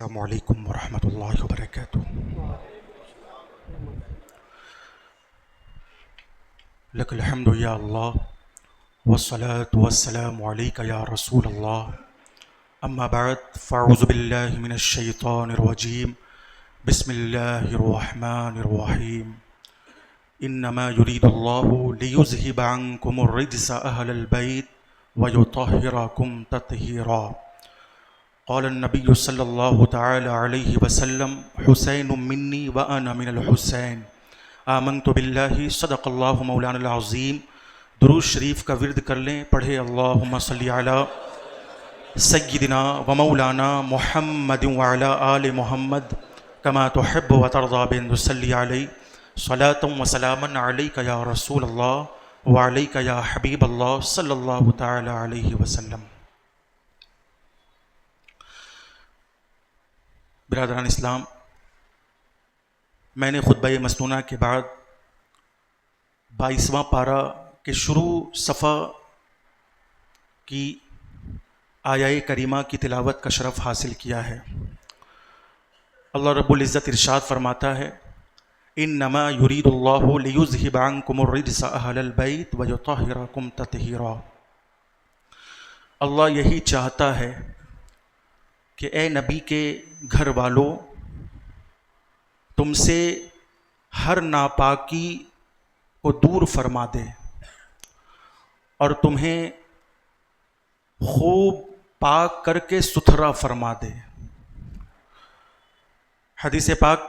السلام علیکم ورحمۃ اللہ وبرکاتہ۔ لک الحمد یا اللہ والصلاة والسلام علیک یا رسول اللہ، اما بعد فاعوذ باللہ من الشیطان الرجیم، بسم اللہ الرحمن الرحیم۔ انما یرید اللہ لیذہب عنکم الرجس اہل البیت ویطہرکم تطہیرا۔ قال النبی صلی اللہ تعالی علیہ وسلم حسین منی وانا من الحسین، آمنت باللہ صدق اللہ مولانا العظیم۔ درود شریف کا ورد کر لیں، پڑھے اللہم صلی علی سیدنا و مولانا محمد وعلی آل محمد کما تحب و ترضی بن صلی علیہ صلاۃ و سلاما علیک یا رسول اللہ وعلیک یا حبیب اللہ صلی اللہ تعالی علیہ وسلم۔ برادران اسلام، میں نے خطبہ مسنونہ کے بعد 22واں پارہ کے شروع صفحہ کی آیہ کریمہ کی تلاوت کا شرف حاصل کیا ہے۔ اللہ رب العزت ارشاد فرماتا ہے، انما یرید اللہ لیذہب عنکم الرجس اہل البیت ویطہرکم تطہیرا۔ اللہ یہی چاہتا ہے کہ اے نبی کے گھر والوں، تم سے ہر ناپاکی کو دور فرما دے اور تمہیں خوب پاک کر کے ستھرا فرما دے۔ حدیث پاک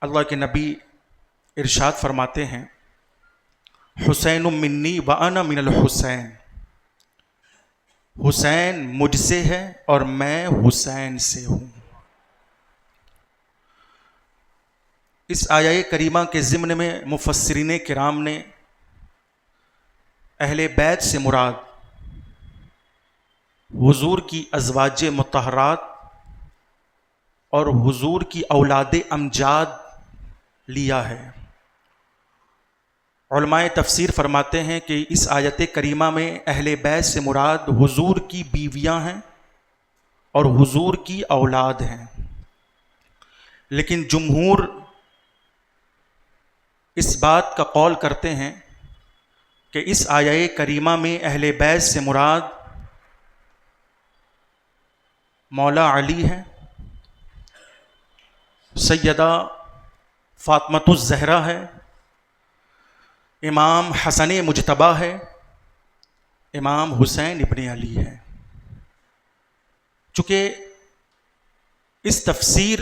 اللہ کے نبی ارشاد فرماتے ہیں، حسین منی وانا من الحسین، حسین مجھ سے ہے اور میں حسین سے ہوں۔ اس آیہ کریمہ کے ضمن میں مفسرین کرام نے اہل بیت سے مراد حضور کی ازواج مطہرات اور حضور کی اولاد امجاد لیا ہے۔ علماء تفسیر فرماتے ہیں کہ اس آیت کریمہ میں اہل بیت سے مراد حضور کی بیویاں ہیں اور حضور کی اولاد ہیں، لیکن جمہور اس بات کا قول کرتے ہیں کہ اس آیہ کریمہ میں اہل بیت سے مراد مولا علی ہے، سیدہ فاطمۃ الزہرا ہے، امام حسن مجتبیٰ ہے، امام حسین ابن علی ہے۔ چونکہ اس تفسیر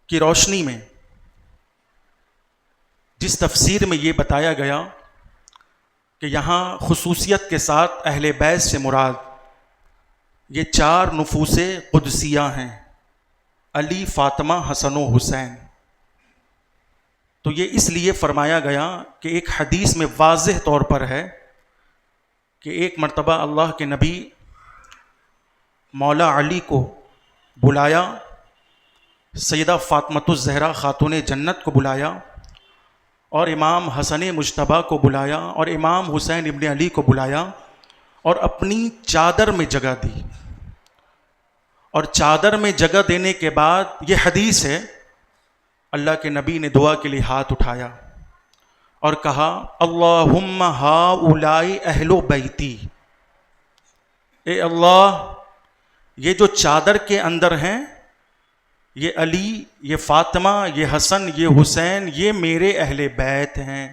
کی روشنی میں، جس تفسیر میں یہ بتایا گیا کہ یہاں خصوصیت کے ساتھ اہل بیت سے مراد یہ 4 نفوس قدسیہ ہیں، علی، فاطمہ، حسن و حسین، تو یہ اس لیے فرمایا گیا کہ ایک حدیث میں واضح طور پر ہے کہ ایک مرتبہ اللہ کے نبی مولا علی کو بلایا، سیدہ فاطمۃ الزہرا خاتون جنت کو بلایا، اور امام حسن مجتبیٰ کو بلایا، اور امام حسین ابن علی کو بلایا، اور اپنی چادر میں جگہ دی۔ اور چادر میں جگہ دینے کے بعد یہ حدیث ہے، اللہ کے نبی نے دعا کے لیے ہاتھ اٹھایا اور کہا، اللہم ہؤلاء اہل بیتی، اے اللہ یہ جو چادر کے اندر ہیں، یہ علی، یہ فاطمہ، یہ حسن، یہ حسین، یہ میرے اہل بیت ہیں۔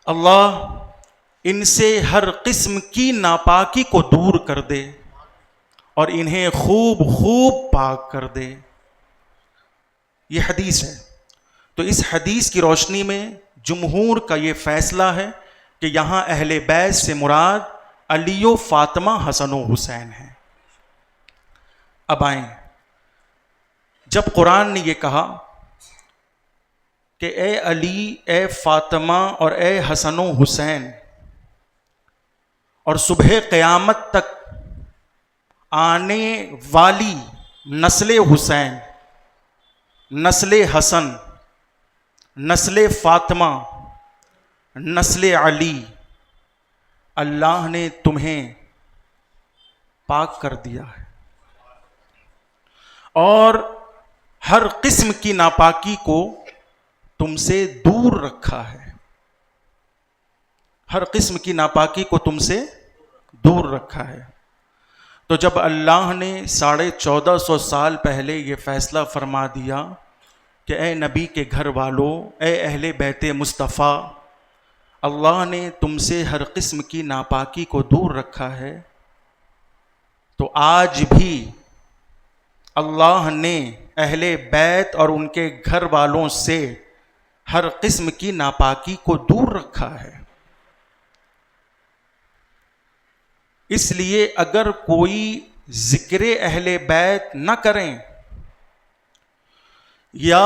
اللہ ان سے ہر قسم کی ناپاکی کو دور کر دے اور انہیں خوب خوب پاک کر دے۔ یہ حدیث ہے۔ تو اس حدیث کی روشنی میں جمہور کا یہ فیصلہ ہے کہ یہاں اہل بیت سے مراد علی و فاطمہ، حسن و حسین ہیں۔ اب آئیں، جب قرآن نے یہ کہا کہ اے علی، اے فاطمہ اور اے حسن و حسین، اور صبح قیامت تک آنے والی نسل حسین، نسل حسن، نسل فاطمہ، نسل علی، اللہ نے تمہیں پاک کر دیا ہے اور ہر قسم کی ناپاکی کو تم سے دور رکھا ہے. ہر قسم کی ناپاکی کو تم سے دور رکھا ہے. تو جب اللہ نے 1450 سال پہلے یہ فیصلہ فرما دیا کہ اے نبی کے گھر والوں، اے اہل بیت مصطفیٰ، اللہ نے تم سے ہر قسم کی ناپاکی کو دور رکھا ہے، تو آج بھی اللہ نے اہل بیت اور ان کے گھر والوں سے ہر قسم کی ناپاکی کو دور رکھا ہے. اس لیے اگر کوئی ذکر اہل بیت نہ کریں یا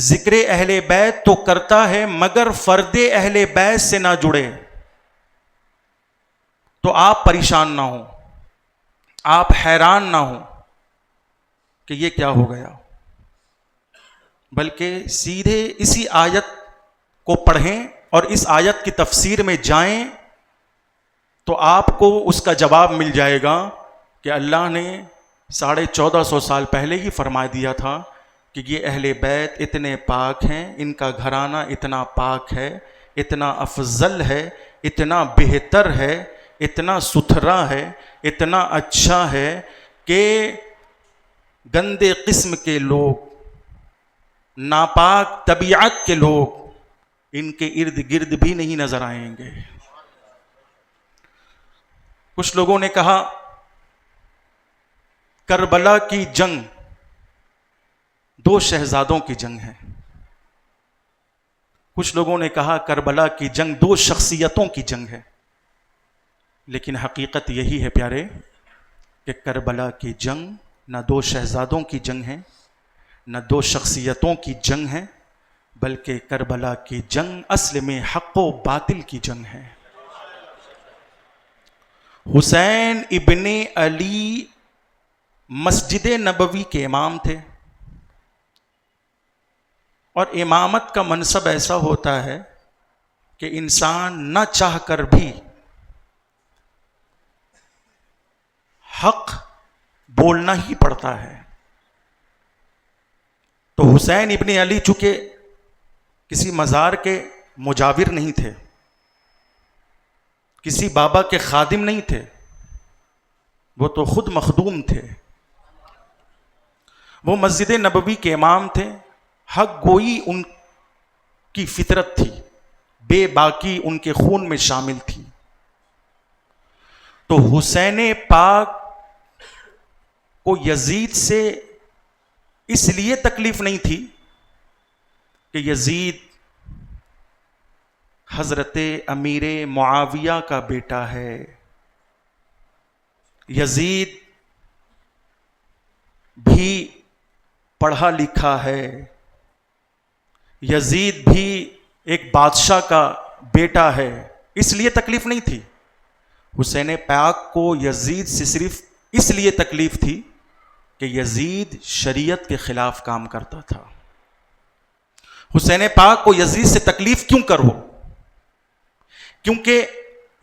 ذکر اہل بیت تو کرتا ہے مگر فرد اہل بیت سے نہ جڑے، تو آپ پریشان نہ ہوں، آپ حیران نہ ہوں کہ یہ کیا ہو گیا، بلکہ سیدھے اسی آیت کو پڑھیں اور اس آیت کی تفسیر میں جائیں تو آپ کو اس کا جواب مل جائے گا کہ اللہ نے 1450 سال پہلے ہی فرما دیا تھا کہ یہ اہل بیت اتنے پاک ہیں، ان کا گھرانہ اتنا پاک ہے، اتنا افضل ہے، اتنا بہتر ہے، اتنا ستھرا ہے، اتنا اچھا ہے کہ گندے قسم کے لوگ، ناپاک طبیعت کے لوگ ان کے ارد گرد بھی نہیں نظر آئیں گے. کچھ لوگوں نے کہا کربلا کی جنگ 2 شہزادوں کی جنگ ہے. کچھ لوگوں نے کہا کربلا کی جنگ 2 شخصیتوں کی جنگ ہے. لیکن حقیقت یہی ہے پیارے کہ کربلا کی جنگ نہ 2 شہزادوں کی جنگ ہے، نہ 2 شخصیتوں کی جنگ ہے، بلکہ کربلا کی جنگ اصل میں حق و باطل کی جنگ ہے. حسین ابن علی مسجد نبوی کے امام تھے، اور امامت کا منصب ایسا ہوتا ہے کہ انسان نہ چاہ کر بھی حق بولنا ہی پڑتا ہے. تو حسین ابن علی چونکہ کسی مزار کے مجاور نہیں تھے، کسی بابا کے خادم نہیں تھے، وہ تو خود مخدوم تھے. وہ مسجد نبوی کے امام تھے. حق گوئی ان کی فطرت تھی، بے باکی ان کے خون میں شامل تھی. تو حسین پاک کو یزید سے اس لیے تکلیف نہیں تھی کہ یزید حضرت امیر معاویہ کا بیٹا ہے، یزید بھی پڑھا لکھا ہے، یزید بھی ایک بادشاہ کا بیٹا ہے، اس لیے تکلیف نہیں تھی. حسین پاک کو یزید سے صرف اس لیے تکلیف تھی کہ یزید شریعت کے خلاف کام کرتا تھا. حسین پاک کو یزید سے تکلیف کیوں کرو؟ کیونکہ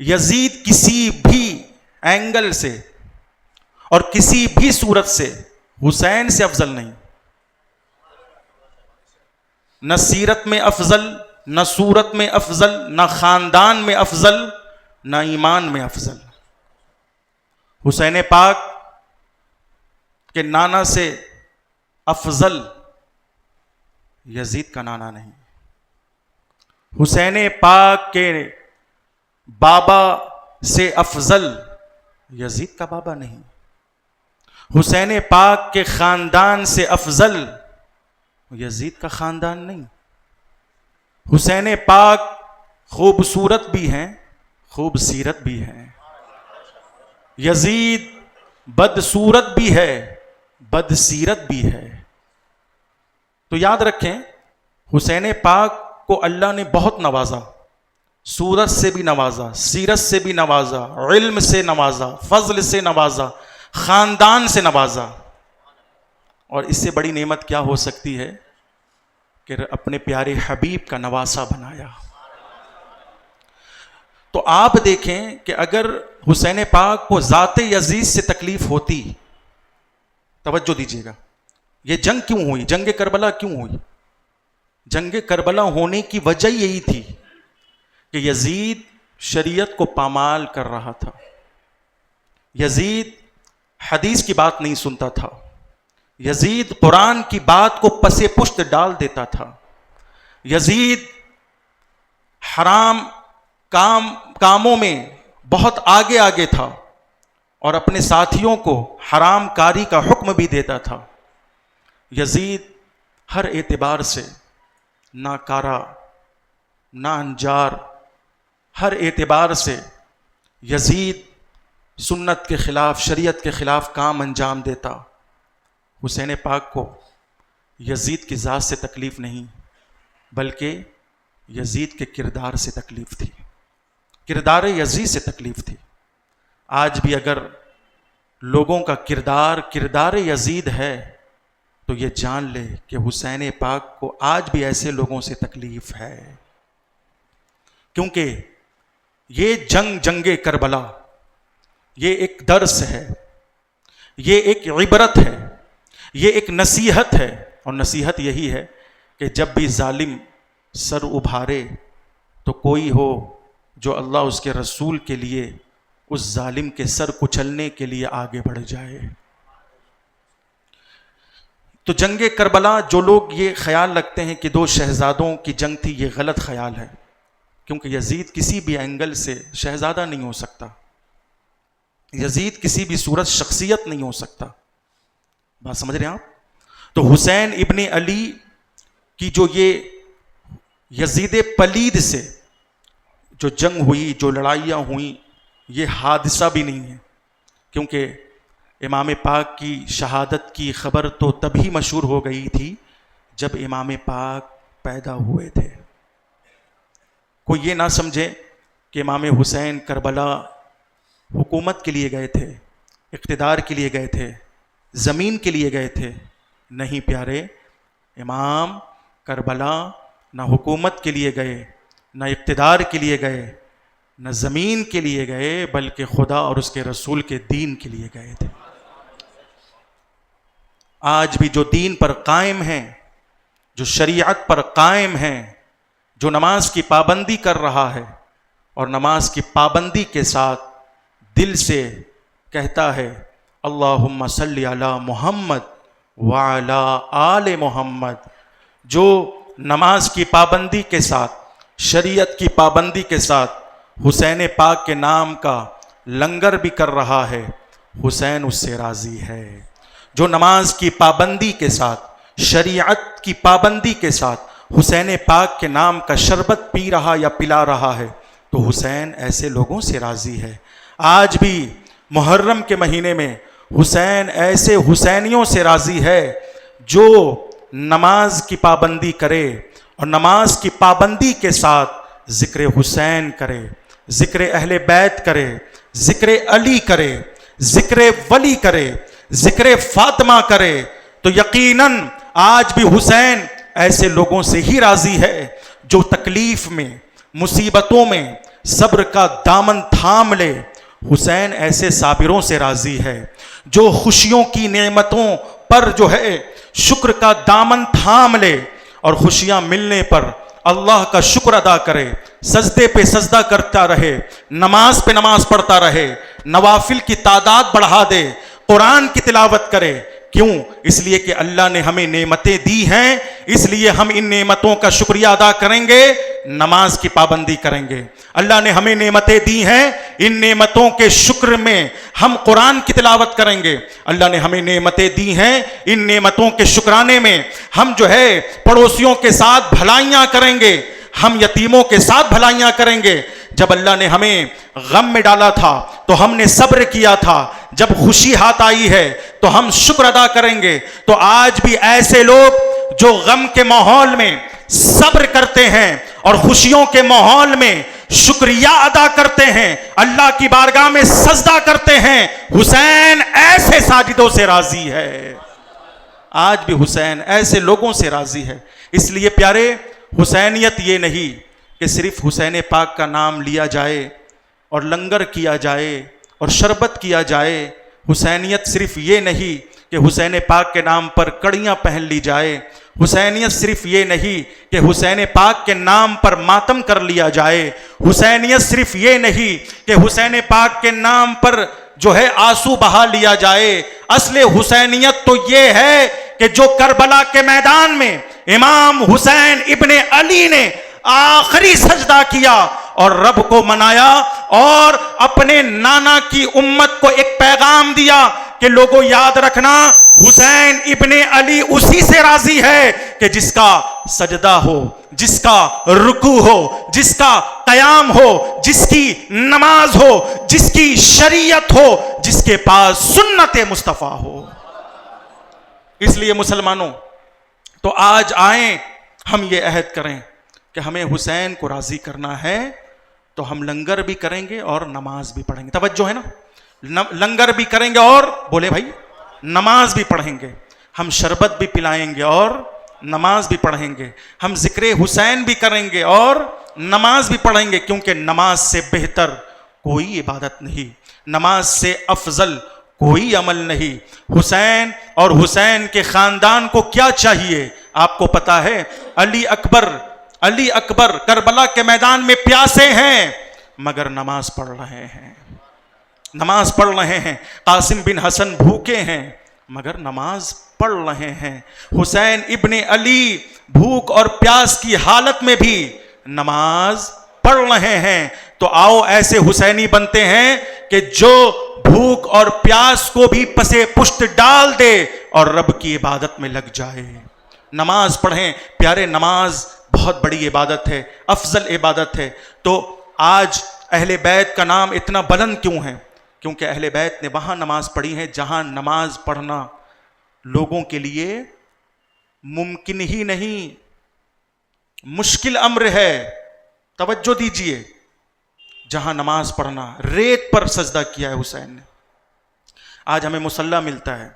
یزید کسی بھی اینگل سے اور کسی بھی صورت سے حسین سے افضل نہیں، نہ سیرت میں افضل، نہ صورت میں افضل، نہ خاندان میں افضل، نہ ایمان میں افضل. حسین پاک کے نانا سے افضل یزید کا نانا نہیں، حسین پاک کے بابا سے افضل یزید کا بابا نہیں، حسین پاک کے خاندان سے افضل یزید کا خاندان نہیں. حسین پاک خوبصورت بھی ہیں، خوب سیرت بھی ہیں. یزید بدصورت بھی ہے، بد سیرت بھی ہے. تو یاد رکھیں حسین پاک کو اللہ نے بہت نوازا، صورت سے بھی نوازا، سیرت سے بھی نوازا، علم سے نوازا، فضل سے نوازا، خاندان سے نوازا. اور اس سے بڑی نعمت کیا ہو سکتی ہے کہ اپنے پیارے حبیب کا نواسا بنایا. تو آپ دیکھیں کہ اگر حسین پاک کو ذات یزید سے تکلیف ہوتی، توجہ دیجیے گا، یہ جنگ کیوں ہوئی؟ جنگ کربلا کیوں ہوئی؟ جنگ کربلا ہونے کی وجہ یہی تھی کہ یزید شریعت کو پامال کر رہا تھا، یزید حدیث کی بات نہیں سنتا تھا، یزید قرآن کی بات کو پس پشت ڈال دیتا تھا، یزید حرام کاموں میں بہت آگے تھا اور اپنے ساتھیوں کو حرام کاری کا حکم بھی دیتا تھا۔ یزید ہر اعتبار سے ناکارہ، ناہنجار، ہر اعتبار سے یزید سنت کے خلاف، شریعت کے خلاف کام انجام دیتا۔ حسین پاک کو یزید کی ذات سے تکلیف نہیں، بلکہ یزید کے کردار سے تکلیف تھی، کردار یزید سے تکلیف تھی۔ آج بھی اگر لوگوں کا کردار یزید ہے تو یہ جان لے کہ حسین پاک کو آج بھی ایسے لوگوں سے تکلیف ہے، کیونکہ یہ جنگ کربلا یہ ایک درس ہے، یہ ایک عبرت ہے، یہ ایک نصیحت ہے، اور نصیحت یہی ہے کہ جب بھی ظالم سر ابھارے تو کوئی ہو جو اللہ اس کے رسول کے لیے اس ظالم کے سر کچلنے کے لیے آگے بڑھ جائے۔ تو جنگ کربلا جو لوگ یہ خیال رکھتے ہیں کہ 2 شہزادوں کی جنگ تھی، یہ غلط خیال ہے، کیونکہ یزید کسی بھی اینگل سے شہزادہ نہیں ہو سکتا، یزید کسی بھی صورت شخصیت نہیں ہو سکتا۔ بات سمجھ رہے ہیں آپ؟ تو حسین ابن علی کی جو یہ یزید پلید سے جو جنگ ہوئی، جو لڑائیاں ہوئیں، یہ حادثہ بھی نہیں ہے، کیونکہ امام پاک کی شہادت کی خبر تو تبھی مشہور ہو گئی تھی جب امام پاک پیدا ہوئے تھے۔ کوئی یہ نہ سمجھے کہ امام حسین کربلا حکومت کے لیے گئے تھے، اقتدار کے لیے گئے تھے، زمین کے لیے گئے تھے۔ نہیں پیارے، امام کربلا نہ حکومت کے لیے گئے، نہ اقتدار کے لیے گئے، نہ زمین کے لیے گئے، بلکہ خدا اور اس کے رسول کے دین کے لیے گئے تھے۔ آج بھی جو دین پر قائم ہیں، جو شریعت پر قائم ہیں، جو نماز کی پابندی کر رہا ہے اور نماز کی پابندی کے ساتھ دل سے کہتا ہے اللہم صلی علی محمد وعلی آل محمد، جو نماز کی پابندی کے ساتھ، شریعت کی پابندی کے ساتھ حسین پاک کے نام کا لنگر بھی کر رہا ہے، حسین اس سے راضی ہے۔ جو نماز کی پابندی کے ساتھ، شریعت کی پابندی کے ساتھ حسین پاک کے نام کا شربت پی رہا یا پلا رہا ہے تو حسین ایسے لوگوں سے راضی ہے۔ آج بھی محرم کے مہینے میں حسین ایسے حسینیوں سے راضی ہے جو نماز کی پابندی کرے اور نماز کی پابندی کے ساتھ ذکر حسین کرے، ذکر اہل بیت کرے، ذکر علی کرے، ذکر ولی کرے، ذکر فاطمہ کرے، تو یقیناً آج بھی حسین ایسے لوگوں سے ہی راضی ہے جو تکلیف میں، مصیبتوں میں صبر کا دامن تھام لے۔ حسین ایسے صابروں سے راضی ہے جو خوشیوں کی نعمتوں پر جو ہے شکر کا دامن تھام لے اور خوشیاں ملنے پر اللہ کا شکر ادا کرے، سجدے پہ سجدہ کرتا رہے، نماز پہ نماز پڑھتا رہے، نوافل کی تعداد بڑھا دے، قرآن کی تلاوت کرے۔ کیوں؟ اس لیے کہ اللہ نے ہمیں نعمتیں دی ہیں، اس لیے ہم ان نعمتوں کا شکریہ ادا کریں گے، نماز کی پابندی کریں گے۔ اللہ نے ہمیں نعمتیں دی ہیں، ان نعمتوں کے شکر میں ہم قرآن کی تلاوت کریں گے۔ اللہ نے ہمیں نعمتیں دی ہیں، ان نعمتوں کے شکرانے میں ہم جو ہے پڑوسیوں کے ساتھ بھلائیاں کریں گے، ہم یتیموں کے ساتھ بھلائیاں کریں گے۔ جب اللہ نے ہمیں غم میں ڈالا تھا تو ہم نے صبر کیا تھا، جب خوشی ہاتھ آئی ہے تو ہم شکر ادا کریں گے۔ تو آج بھی ایسے لوگ جو غم کے ماحول میں صبر کرتے ہیں اور خوشیوں کے ماحول میں شکریہ ادا کرتے ہیں، اللہ کی بارگاہ میں سجدہ کرتے ہیں، حسین ایسے ساجدوں سے راضی ہے۔ آج بھی حسین ایسے لوگوں سے راضی ہے۔ اس لیے پیارے، حسینیت یہ نہیں کہ صرف حسین پاک کا نام لیا جائے اور لنگر کیا جائے اور شربت کیا جائے. حسینیت صرف یہ نہیں کہ حسین پاک کے نام پر کڑیاں پہن لی جائے. حسینیت صرف یہ نہیں کہ حسین پاک کے نام پر ماتم کر لیا جائے. حسینیت صرف یہ نہیں کہ حسین پاک کے نام پر جو ہے آنسو بہا لیا جائے. اصل حسینیت تو یہ ہے کہ جو کربلا کے میدان میں امام حسین ابن علی نے آخری سجدہ کیا اور رب کو منایا اور اپنے نانا کی امت کو ایک پیغام دیا کہ لوگوں یاد رکھنا حسین ابن علی اسی سے راضی ہے کہ جس کا سجدہ ہو, جس کا رکوع ہو, جس کا قیام ہو, جس کی نماز ہو, جس کی شریعت ہو, جس کے پاس سنت مصطفیٰ ہو. اس لیے مسلمانوں تو آج آئیں ہم یہ عہد کریں کہ ہمیں حسین کو راضی کرنا ہے تو ہم لنگر بھی کریں گے اور نماز بھی پڑھیں گے. توجہ ہے نا, لنگر بھی کریں گے اور بولے بھائی نماز بھی پڑھیں گے. ہم شربت بھی پلائیں گے اور نماز بھی پڑھیں گے. ہم ذکر حسین بھی کریں گے اور نماز بھی پڑھیں گے, کیونکہ نماز سے بہتر کوئی عبادت نہیں, نماز سے افضل کوئی عمل نہیں. حسین اور حسین کے خاندان کو کیا چاہیے آپ کو پتا ہے؟ علی اکبر کربلا کے میدان میں پیاسے ہیں مگر نماز پڑھ رہے ہیں, نماز پڑھ رہے ہیں. قاسم بن حسن بھوکے ہیں مگر نماز پڑھ رہے ہیں. حسین ابن علی بھوک اور پیاس کی حالت میں بھی نماز پڑھ رہے ہیں. تو آؤ ایسے حسینی بنتے ہیں کہ جو بھوک اور پیاس کو بھی پسے پشت ڈال دے اور رب کی عبادت میں لگ جائے. نماز پڑھیں پیارے, نماز بہت بڑی عبادت ہے, افضل عبادت ہے. تو آج اہل بیت کا نام اتنا بلند کیوں ہے؟ کیونکہ اہل بیت نے وہاں نماز پڑھی ہے جہاں نماز پڑھنا لوگوں کے لیے ممکن ہی نہیں, مشکل امر ہے. توجہ دیجئے, جہاں نماز پڑھنا, ریت پر سجدہ کیا ہے حسین نے. آج ہمیں مصلی ملتا ہے,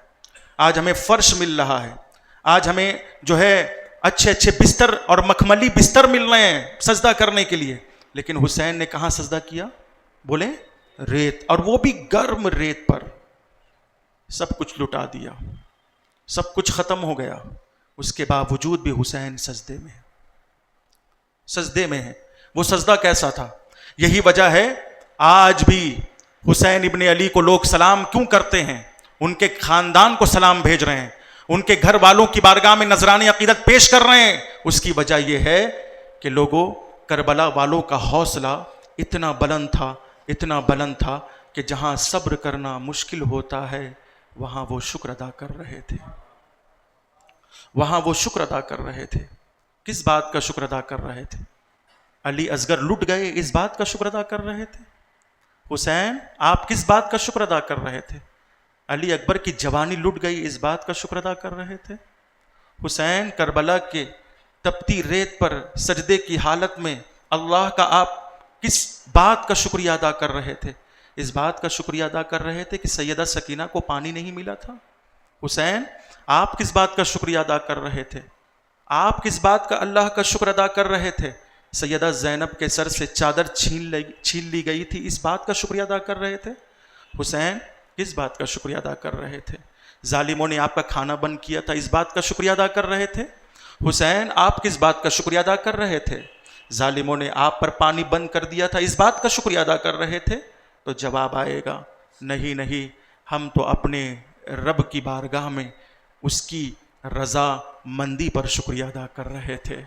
آج ہمیں فرش مل رہا ہے, آج ہمیں جو ہے اچھے اچھے بستر اور مخملی بستر مل رہے ہیں سجدہ کرنے کے لیے. لیکن حسین نے کہاں سجدہ کیا؟ بولیں ریت, اور وہ بھی گرم ریت پر. سب کچھ لٹا دیا, سب کچھ ختم ہو گیا, اس کے باوجود بھی حسین سجدے میں ہے. وہ سجدہ کیسا تھا؟ یہی وجہ ہے آج بھی حسین ابن علی کو لوگ سلام کیوں کرتے ہیں, ان کے خاندان کو سلام بھیج رہے ہیں, ان کے گھر والوں کی بارگاہ میں نذرانی عقیدت پیش کر رہے ہیں. اس کی وجہ یہ ہے کہ لوگوں, کربلا والوں کا حوصلہ اتنا بلند تھا کہ جہاں صبر کرنا مشکل ہوتا ہے وہاں وہ شکر ادا کر رہے تھے. کس بات کا شکر ادا کر رہے تھے؟ علی اصغر لٹ گئے, اس بات کا شکر ادا کر رہے تھے. حسین آپ کس بات کا شکر ادا کر رہے تھے؟ علی اکبر کی جوانی لٹ گئی, اس بات کا شکر ادا کر رہے تھے. حسین کربلا کے تپتی ریت پر سجدے کی حالت میں اللہ کا آپ کس بات کا شکریہ ادا کر رہے تھے؟ اس بات کا شکریہ ادا کر رہے تھے کہ سیدہ سکینہ کو پانی نہیں ملا تھا. حسین آپ کس بات کا شکریہ ادا کر رہے تھے؟ آپ کس بات کا اللہ کا شکر ادا کر رہے تھے؟ سیدہ زینب کے سر سے چادر چھین لی گئی تھی, اس بات کا شکریہ ادا کر رہے تھے. حسین کس بات کا شکریہ ادا کر رہے تھے؟ ظالموں نے آپ کا کھانا بند کیا تھا, اس بات کا شکریہ ادا کر رہے تھے. حسین آپ کس بات کا شکریہ ادا کر رہے تھے؟ ظالموں نے آپ پر پانی بند کر دیا تھا, اس بات کا شکریہ ادا کر رہے تھے. تو جواب آئے گا نہیں, ہم تو اپنے رب کی بارگاہ میں اس کی رضا مندی پر شکریہ ادا کر رہے تھے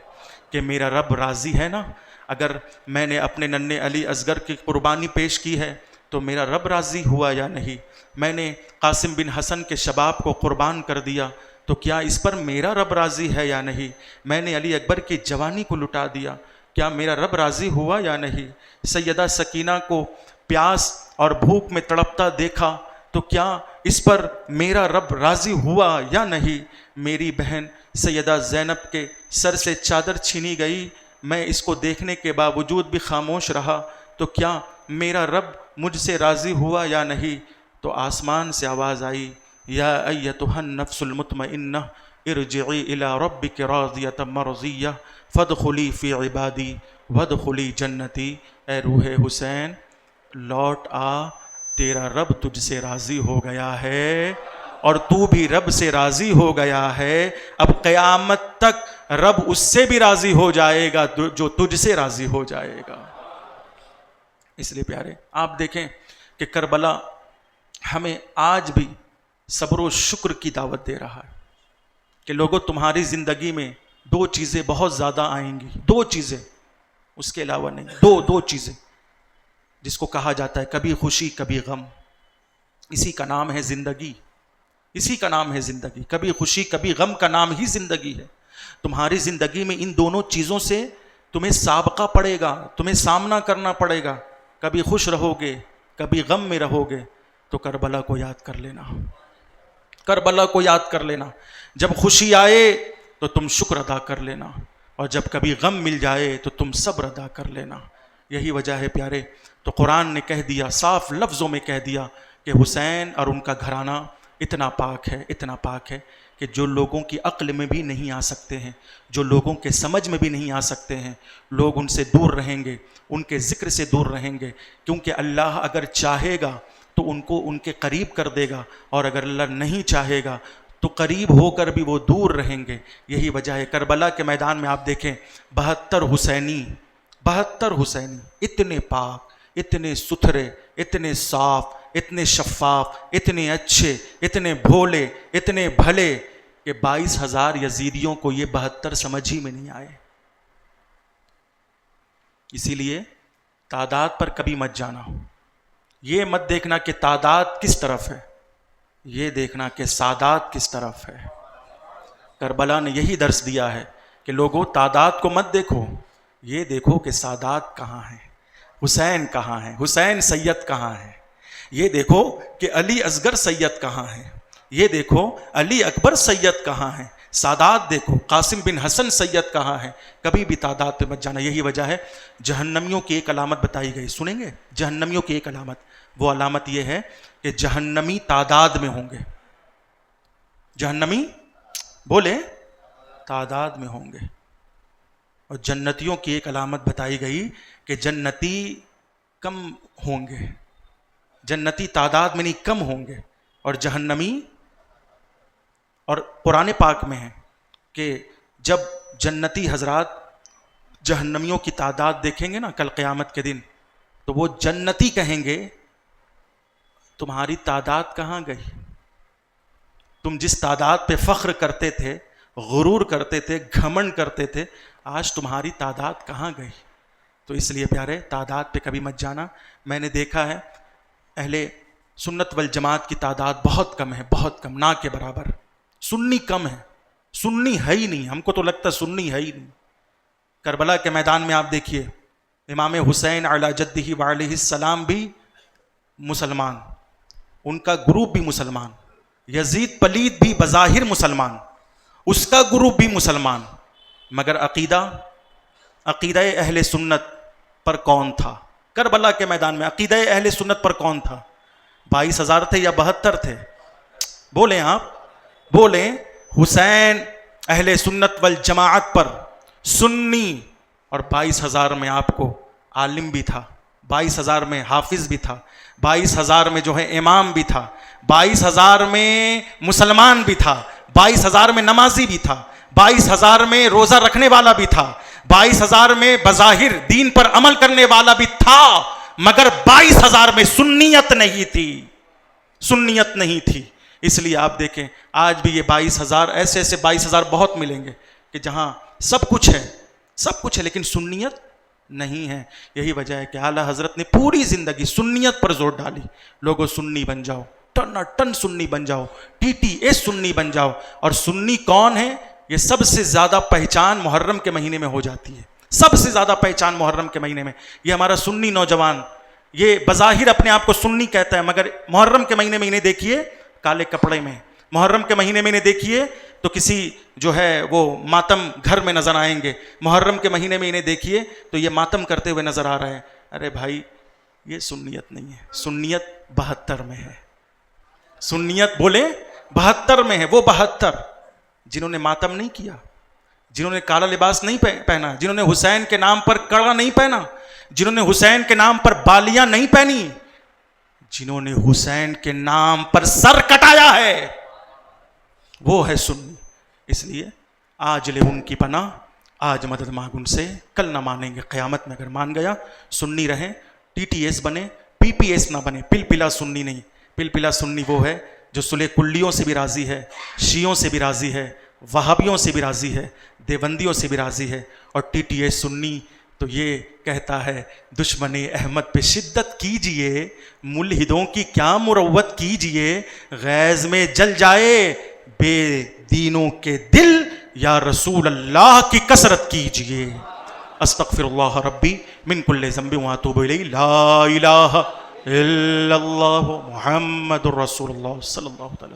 کہ میرا رب راضی ہے نا. اگر میں نے اپنے ننھے علی اصغر کی قربانی پیش کی ہے تو میرا رب راضی ہوا یا نہیں؟ میں نے قاسم بن حسن کے شباب کو قربان کر دیا تو کیا اس پر میرا رب راضی ہے یا نہیں؟ میں نے علی اکبر کی جوانی کو لٹا دیا, کیا میرا رب راضی ہوا یا نہیں؟ سیدہ سکینہ کو پیاس اور بھوک میں تڑپتا دیکھا تو کیا اس پر میرا رب راضی ہوا یا نہیں؟ میری بہن سیدہ زینب کے سر سے چادر چھینی گئی, میں اس کو دیکھنے کے باوجود بھی خاموش رہا تو کیا میرا رب مجھ سے راضی ہوا یا نہیں؟ تو آسمان سے آواز آئی, یا ایتھا النفس المطمئنہ ارجعی الی ربک راضیۃ مرضیہ فادخلی فی عبادی وادخلی جنتی. اے روح حسین, لوٹ آ، تیرا رب تجھ سے راضی ہو گیا ہے اور تو بھی رب سے راضی ہو گیا ہے. اب قیامت تک رب اس سے بھی راضی ہو جائے گا جو تجھ سے راضی ہو جائے گا. اس لیے پیارے آپ دیکھیں کہ کربلا ہمیں آج بھی صبر و شکر کی دعوت دے رہا ہے کہ لوگوں تمہاری زندگی میں دو چیزیں بہت زیادہ آئیں گی، دو چیزیں، اس کے علاوہ نہیں، دو چیزیں جس کو کہا جاتا ہے کبھی خوشی کبھی غم. اسی کا نام ہے زندگی، اسی کا نام ہے زندگی. کبھی خوشی کبھی غم کا نام ہی زندگی ہے. تمہاری زندگی میں ان دونوں چیزوں سے تمہیں سابقہ پڑے گا، تمہیں سامنا کرنا پڑے گا. کبھی خوش رہو گے کبھی غم میں رہو گے تو کربلا کو یاد کر لینا، کربلا کو یاد کر لینا. جب خوشی آئے تو تم شکر ادا کر لینا، اور جب کبھی غم مل جائے تو تم صبر ادا کر لینا. یہی وجہ ہے پیارے، تو قرآن نے کہہ دیا، صاف لفظوں میں کہہ دیا کہ حسین اور ان کا گھرانہ اتنا پاک ہے، اتنا پاک ہے کہ جو لوگوں کی عقل میں بھی نہیں آ سکتے ہیں، جو لوگوں کے سمجھ میں بھی نہیں آ سکتے ہیں، لوگ ان سے دور رہیں گے، ان کے ذکر سے دور رہیں گے. کیونکہ اللہ اگر چاہے گا تو ان کو ان کے قریب کر دے گا، اور اگر اللہ نہیں چاہے گا تو قریب ہو کر بھی وہ دور رہیں گے. یہی وجہ ہے کربلا کے میدان میں آپ دیکھیں 72 حسینی، 72 حسینی اتنے پاک، اتنے ستھرے، اتنے صاف، اتنے شفاف، اتنے اچھے، اتنے بھولے، اتنے بھلے کہ 22,000 یزیدیوں کو یہ 72 سمجھ ہی میں نہیں آئے. اسی لیے تعداد پر کبھی مت جانا، یہ مت دیکھنا کہ تعداد کس طرف ہے، یہ دیکھنا کہ سادات کس طرف ہے. کربلا نے یہی درس دیا ہے کہ لوگوں تعداد کو مت دیکھو، یہ دیکھو کہ سادات کہاں ہیں، حسین کہاں ہیں، حسین سید کہاں ہیں. یہ دیکھو کہ علی اصغر سید کہاں ہیں، یہ دیکھو علی اکبر سید کہاں ہیں. سادات دیکھو، قاسم بن حسن سید کہاں ہیں. کبھی بھی تعداد پہ مت جانا. یہی وجہ ہے جہنمیوں کی ایک علامت بتائی گئی، سنیں گے جہنمیوں کی ایک علامت. وہ علامت یہ ہے کہ جہنمی تعداد میں ہوں گے. جہنمی بولے تعداد میں ہوں گے. اور جنتیوں کی ایک علامت بتائی گئی کہ جنتی کم ہوں گے، جنتی تعداد میں نہیں کم ہوں گے. اور جہنمی، اور قرآن پاک میں ہے کہ جب جنتی حضرات جہنمیوں کی تعداد دیکھیں گے نا کل قیامت کے دن، تو وہ جنتی کہیں گے تمہاری تعداد کہاں گئی؟ تم جس تعداد پہ فخر کرتے تھے، غرور کرتے تھے، گھمنڈ کرتے تھے، آج تمہاری تعداد کہاں گئی؟ تو اس لیے پیارے تعداد پہ کبھی مت جانا. میں نے دیکھا ہے اہل سنت والجماعت کی تعداد بہت کم ہے، بہت کم، نہ کے برابر. سنی کم ہے، سنی ہے ہی نہیں. ہم کو تو لگتا ہے سنی ہے ہی نہیں. کربلا کے میدان میں آپ دیکھیے امام حسین علی جدہ وعلیہ السلام بھی مسلمان، ان کا گروپ بھی مسلمان، یزید پلید بھی بظاہر مسلمان، اس کا گروپ بھی مسلمان، مگر عقیدہ اہل سنت پر کون تھا؟ کربلا کے میدان میں عقیدہ اہل سنت پر کون تھا؟ 22,000 تھے یا 72 تھے؟ بولیں آپ، بولیں. حسین اہل سنت والجماعت پر سنی، اور 22,000 میں آپ کو عالم بھی تھا، 22,000 میں حافظ بھی تھا، 22,000 میں جو ہے امام بھی تھا، 22,000 میں مسلمان بھی تھا، 22,000 میں نمازی بھی تھا، 22,000 میں روزہ رکھنے والا بھی تھا، 22,000 میں بظاہر دین پر عمل کرنے والا بھی تھا، مگر 22,000 میں سنیت نہیں تھی، سنیت نہیں تھی. اس لیے آپ دیکھیں آج بھی یہ 22,000 ایسے 22,000 بہت ملیں گے کہ جہاں سب کچھ ہے لیکن سنیت نہیں ہے. یہی وجہ ہے کہ اعلیٰ حضرت نے پوری زندگی سنیت پر زور ڈالی. لوگوں سنی بن جاؤ، ٹن سنی بن جاؤ، TTS سنی بن جاؤ. اور سنی کون ہے؟ یہ سب سے زیادہ پہچان محرم کے مہینے میں ہو جاتی ہے، سب سے زیادہ پہچان محرم کے مہینے میں. یہ ہمارا سنی نوجوان یہ بظاہر اپنے آپ کو سنی کہتا ہے، مگر محرم کے مہینے میں انہیں دیکھیے کالے کپڑے میں، محرم کے مہینے میں انہیں دیکھیے تو کسی جو ہے وہ ماتم گھر میں نظر آئیں گے، محرم کے مہینے میں انہیں دیکھیے تو یہ ماتم کرتے ہوئے نظر آ رہے ہیں. ارے بھائی یہ سنیت نہیں ہے، سنیت 72 میں ہے. سنیت بولے 72 میں ہے. وہ 72 جنہوں نے ماتم نہیں کیا، جنہوں نے کالا لباس نہیں پہنا، جنہوں نے حسین کے نام پر کڑا نہیں پہنا، جنہوں نے حسین کے نام پر بالیاں نہیں پہنی، جنہوں نے حسین کے نام پر سر کٹایا ہے، وہ ہے سنی. اس لیے آج لے ان کی پناہ، آج مدد مانگ ان سے، کل نہ مانیں گے قیامت میں. اگر مان گیا سنی رہیں، ٹی ٹی ایس بنے، پی پی ایس نہ بنے. پل پلا سنی نہیں. پل پلا سنی وہ ہے جو صلح کلیوں سے بھی راضی ہے، شیعوں سے بھی راضی ہے، وہابیوں سے بھی راضی ہے، دیوبندیوں سے بھی راضی ہے. اور ٹی ٹی ایس سنی تو یہ کہتا ہے دشمن احمد پہ شدت کیجئے، ملحدوں کی کیا مروت کیجئے، غیظ میں جل جائے بے دینوں کے دل، یا رسول اللہ کی کثرت کیجئے. استغفر اللہ ربی من کل ذنب واتوب الیہ. لا الہ الا اللہ محمد الرسول اللہ صلی اللہ علیہ وسلم.